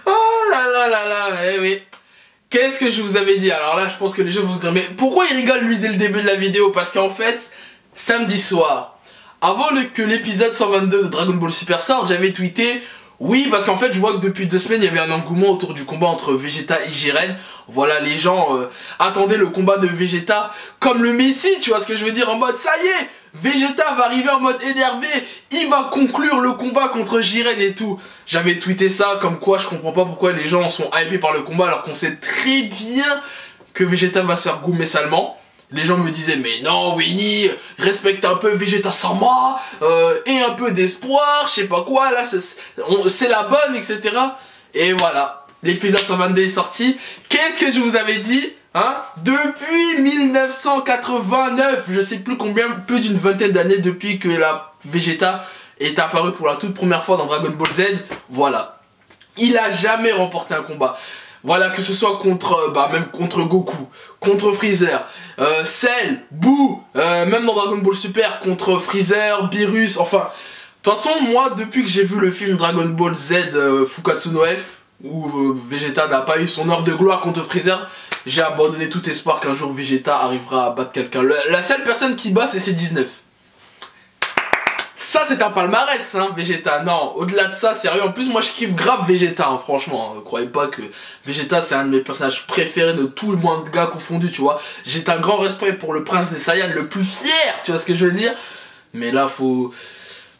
Oh là là là là, eh oui. Qu'est-ce que je vous avais dit? Alors là, je pense que les gens vont se dire, mais pourquoi il rigole lui dès le début de la vidéo? Parce qu'en fait, samedi soir, avant que l'épisode 122 de Dragon Ball Super sorte, j'avais tweeté, oui, parce qu'en fait, je vois que depuis 2 semaines, il y avait un engouement autour du combat entre Vegeta et Jiren. Voilà, les gens attendaient le combat de Vegeta comme le Messi, tu vois ce que je veux dire, en mode, ça y est, Vegeta va arriver en mode énervé, il va conclure le combat contre Jiren et tout. J'avais tweeté ça comme quoi je comprends pas pourquoi les gens sont hypés par le combat alors qu'on sait très bien que Vegeta va se faire goumer salement. Les gens me disaient mais non Winnie, respecte un peu Vegeta-sama, et un peu d'espoir, je sais pas quoi, là c'est la bonne, etc. Et voilà, l'épisode 122 est sorti. Qu'est-ce que je vous avais dit? Hein? Depuis 1989, je sais plus combien, plus d'une vingtaine d'années depuis que la Vegeta est apparu pour la toute première fois dans Dragon Ball Z, voilà. Il a jamais remporté un combat. Voilà, que ce soit contre, même contre Goku, contre Freezer, Cell, Boo, même dans Dragon Ball Super, contre Freezer, Beerus, enfin... De toute façon, moi, depuis que j'ai vu le film Dragon Ball Z Fukatsu no F, où Vegeta n'a pas eu son heure de gloire contre Freezer, j'ai abandonné tout espoir qu'un jour Vegeta arrivera à battre quelqu'un. La seule personne qui bat, c'est C19. Ça, c'est un palmarès, hein, Vegeta. Non, au-delà de ça, sérieux. En plus, moi, je kiffe grave Vegeta, hein, franchement. Croyez pas que Vegeta, c'est un de mes personnages préférés de tout le manga confondu, tu vois. J'ai un grand respect pour le prince des Saiyans, le plus fier, tu vois ce que je veux dire. Mais là, faut...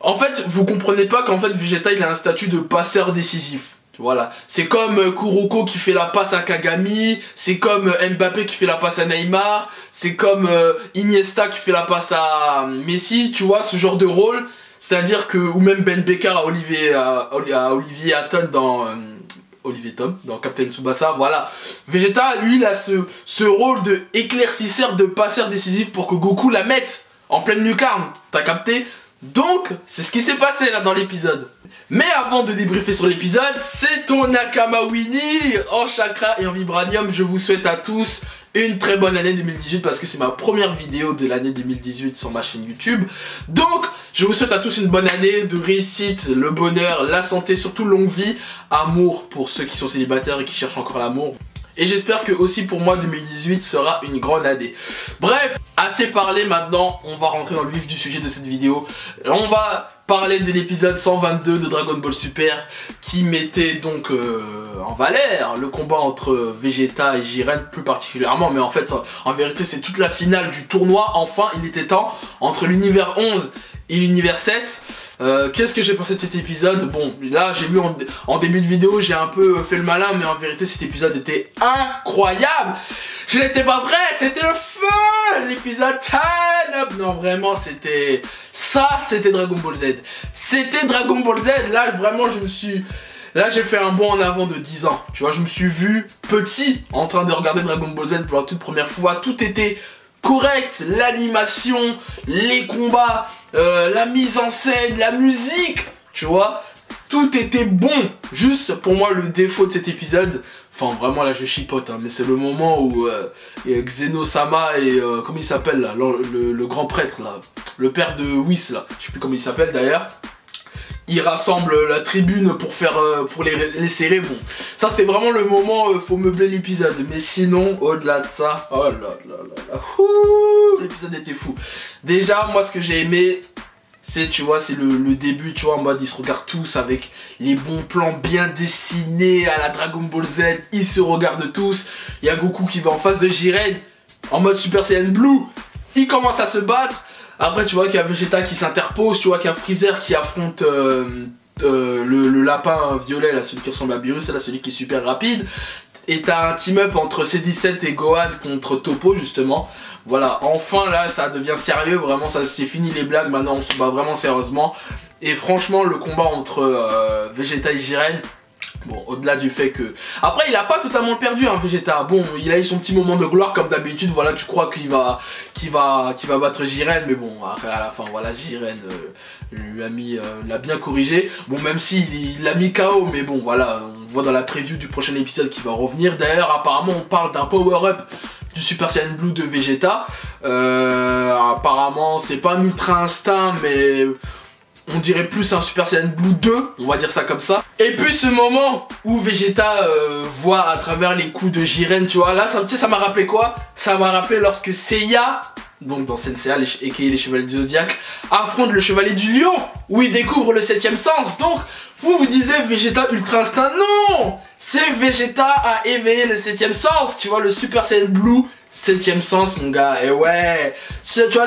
En fait, vous comprenez pas qu'en fait, Vegeta, il a un statut de passeur décisif. Voilà, c'est comme Kuroko qui fait la passe à Kagami, c'est comme Mbappé qui fait la passe à Neymar, c'est comme Iniesta qui fait la passe à Messi, tu vois, ce genre de rôle. C'est-à-dire que, ou même Ben Becker à Olivier Hatton dans Olivier Tom, dans Captain Tsubasa, voilà. Vegeta, lui, il a ce rôle de éclaircisseur, de passeur décisif pour que Goku la mette en pleine lucarne, t'as capté? Donc, c'est ce qui s'est passé là dans l'épisode. Mais avant de débriefer sur l'épisode, c'est ton Nakama Winnie en chakra et en vibranium. Je vous souhaite à tous une très bonne année 2018 parce que c'est ma première vidéo de l'année 2018 sur ma chaîne YouTube. Donc, je vous souhaite à tous une bonne année de réussite, le bonheur, la santé, surtout longue vie, amour pour ceux qui sont célibataires et qui cherchent encore l'amour. Et j'espère que aussi pour moi 2018 sera une grande année. Bref, assez parlé maintenant, on va rentrer dans le vif du sujet de cette vidéo. On va parler de l'épisode 122 de Dragon Ball Super qui mettait donc en valeur le combat entre Vegeta et Jiren plus particulièrement. Mais en fait, en vérité, c'est toute la finale du tournoi. Enfin, il était temps entre l'univers 11 et l'univers 7. Qu'est-ce que j'ai pensé de cet épisode? Bon, là j'ai vu en début de vidéo, j'ai un peu fait le malin, mais en vérité cet épisode était incroyable. Je n'étais pas prêt, c'était le feu. L'épisode turn up. Non, vraiment, c'était... Ça, c'était Dragon Ball Z. C'était Dragon Ball Z. Là, vraiment, là, j'ai fait un bond en avant de 10 ans. Tu vois, je me suis vu petit en train de regarder Dragon Ball Z pour la toute première fois. Tout était correct. L'animation, les combats... la mise en scène, la musique, tu vois, tout était bon. Juste pour moi le défaut de cet épisode, enfin vraiment là je chipote, hein, mais c'est le moment où Xeno-sama et comment il s'appelle là, le grand prêtre là, le père de Whis là, je sais plus comment il s'appelle d'ailleurs. Ils rassemblent la tribune pour faire pour les serrer. Bon, ça c'était vraiment le moment faut meubler l'épisode. Mais sinon, au-delà de ça, oh là là là là, l'épisode était fou. Déjà, moi ce que j'ai aimé, c'est tu vois, c'est le début, tu vois, en mode ils se regardent tous avec les bons plans bien dessinés à la Dragon Ball Z. Ils se regardent tous. Il y a Goku qui va en face de Jiren en mode Super Saiyan Blue. Ils commencent à se battre. Après tu vois qu'il y a Vegeta qui s'interpose, tu vois qu'il y a Freezer qui affronte le lapin violet, là, celui qui ressemble à Beerus, là, celui qui est super rapide. Et t'as un team-up entre C17 et Gohan contre Toppo justement. Voilà, enfin là ça devient sérieux, vraiment ça c'est fini les blagues, maintenant on se bat vraiment sérieusement. Et franchement le combat entre Vegeta et Jiren, bon, au-delà du fait que... Après, il a pas totalement perdu, hein, Vegeta. Bon, il a eu son petit moment de gloire, comme d'habitude. Voilà, tu crois qu'il va battre Jiren. Mais bon, après, à la fin, voilà, Jiren lui a mis... l'a bien corrigé. Bon, même s'il l'a mis KO. Mais bon, voilà, on voit dans la preview du prochain épisode qui va revenir. D'ailleurs, apparemment, on parle d'un power-up du Super Saiyan Blue de Vegeta. Apparemment, c'est pas un Ultra Instinct, mais... on dirait plus un Super Saiyan Blue 2, on va dire ça comme ça. Et puis ce moment où Vegeta voit à travers les coups de Jiren, tu vois, là ça m'a rappelé quoi? Ça m'a rappelé lorsque Seiya, donc dans Senseiya, aka les Chevaliers du Zodiac, affronte le Chevalier du Lion, où il découvre le 7ème sens. Donc vous disiez Vegeta Ultra Instinct, non! C'est Vegeta a éveillé le 7ème sens, tu vois, le Super Saiyan Blue 7ème sens, mon gars. Et ouais, tu vois,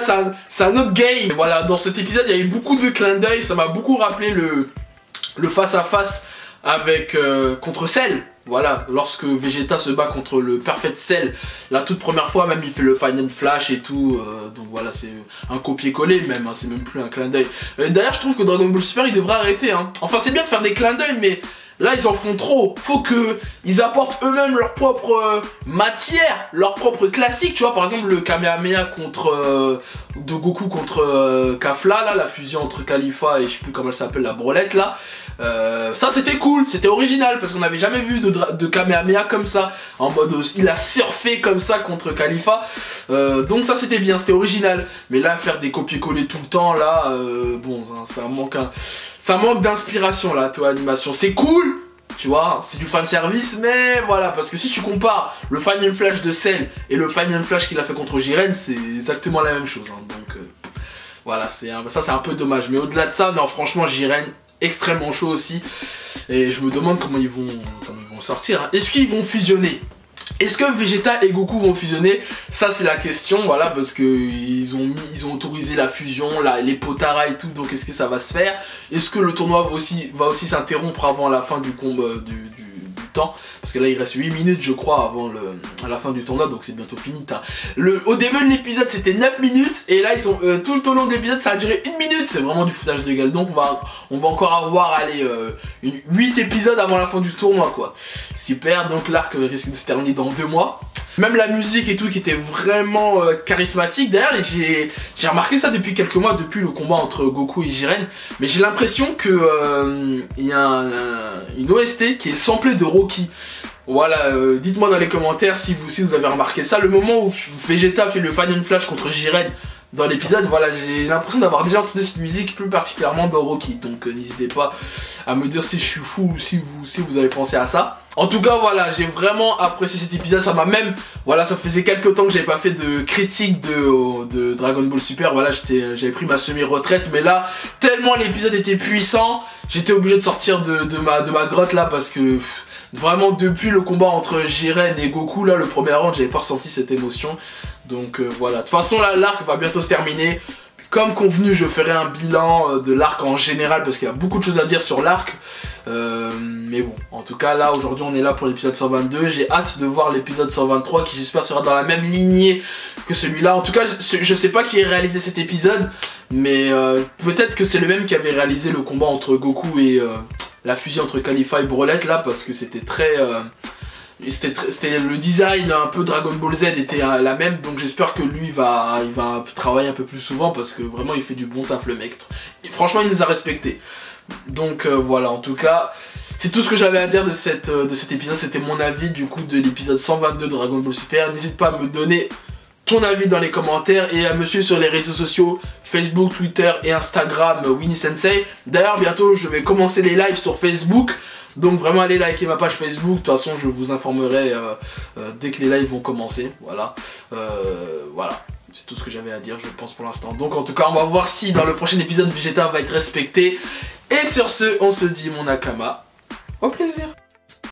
c'est un autre game. Et voilà, dans cet épisode il y a eu beaucoup de clins d'œil, ça m'a beaucoup rappelé le face à face avec contre Cell. Voilà, lorsque Vegeta se bat contre le Perfect Cell, la toute première fois, même il fait le Final Flash et tout, donc voilà, c'est un copier-coller même, hein, c'est même plus un clin d'œil. D'ailleurs, je trouve que Dragon Ball Super, il devrait arrêter, hein. Enfin, c'est bien de faire des clins d'œil, mais là, ils en font trop. Faut que ils apportent eux-mêmes leur propre matière, leur propre classique. Tu vois, par exemple, le Kamehameha de Goku contre Kafla, là, la fusion entre Khalifa et je sais plus comment elle s'appelle, la brolette, là. Ça, c'était cool, c'était original, parce qu'on n'avait jamais vu de Kamehameha comme ça. En mode, il a surfé comme ça contre Khalifa. Donc ça, c'était bien, c'était original. Mais là, faire des copier-coller tout le temps, là, bon, ça manque d'inspiration là, toi, animation. C'est cool, tu vois, c'est du fanservice, mais voilà, parce que si tu compares le Final Flash de Cell et le Final Flash qu'il a fait contre Jiren, c'est exactement la même chose, hein. Donc voilà, ça c'est un peu dommage. Mais au-delà de ça, non, franchement, Jiren, extrêmement chaud aussi. Et je me demande comment ils vont sortir, hein. Est-ce qu'ils vont fusionner? Est-ce que Vegeta et Goku vont fusionner? Ça c'est la question, voilà, parce que ils ont autorisé la fusion, les Potara et tout, donc est-ce que ça va se faire? Est-ce que le tournoi va aussi s'interrompre avant la fin du combat du temps? Parce que là il reste 8 minutes je crois avant la fin du tournoi, donc c'est bientôt fini, hein. Au début de l'épisode c'était 9 minutes, et là ils sont tout le long de l'épisode ça a duré 1 minute, c'est vraiment du foutage de gueule. Donc on va encore avoir 8 épisodes avant la fin du tournoi, quoi. Super, donc l'arc risque de se terminer dans 2 mois. Même la musique et tout qui était vraiment charismatique. D'ailleurs j'ai remarqué ça depuis quelques mois, depuis le combat entre Goku et Jiren. Mais j'ai l'impression que il y a une OST qui est samplée de Rocky. Voilà, dites-moi dans les commentaires si vous aussi vous avez remarqué ça. Le moment où Vegeta fait le Final Flash contre Jiren dans l'épisode, voilà, j'ai l'impression d'avoir déjà entendu cette musique, plus particulièrement dans Rocky. Donc n'hésitez pas à me dire si je suis fou ou si vous avez pensé à ça. En tout cas, voilà, j'ai vraiment apprécié cet épisode. Ça m'a même, voilà, ça faisait quelques temps que j'avais pas fait de critique de Dragon Ball Super. Voilà, j'avais pris ma semi-retraite, mais là, tellement l'épisode était puissant, j'étais obligé de sortir de ma grotte là, parce que vraiment depuis le combat entre Jiren et Goku, là, le premier round, j'avais pas ressenti cette émotion. Donc voilà, de toute façon là, l'arc va bientôt se terminer. Comme convenu, je ferai un bilan de l'arc en général, parce qu'il y a beaucoup de choses à dire sur l'arc. Mais bon, en tout cas là, aujourd'hui on est là pour l'épisode 122. J'ai hâte de voir l'épisode 123 qui j'espère sera dans la même lignée que celui-là. En tout cas, je sais pas qui a réalisé cet épisode, mais peut-être que c'est le même qui avait réalisé le combat entre Goku et la fusion entre Khalifa et Brolette là, parce que c'était très... c'était le design un peu Dragon Ball Z était la même, donc j'espère que lui il va travailler un peu plus souvent, parce que vraiment il fait du bon taf le mec. Et franchement il nous a respecté. Donc voilà, en tout cas c'est tout ce que j'avais à dire de cet épisode. C'était mon avis du coup de l'épisode 122 de Dragon Ball Super. N'hésite pas à me donner ton avis dans les commentaires et à me suivre sur les réseaux sociaux Facebook, Twitter et Instagram, Winnie Sensei. D'ailleurs bientôt je vais commencer les lives sur Facebook. Donc vraiment allez liker ma page Facebook, de toute façon je vous informerai dès que les lives vont commencer, voilà. Voilà, c'est tout ce que j'avais à dire je pense pour l'instant. Donc en tout cas on va voir si dans le prochain épisode Vegeta va être respecté. Et sur ce, on se dit mon Nakama, au plaisir.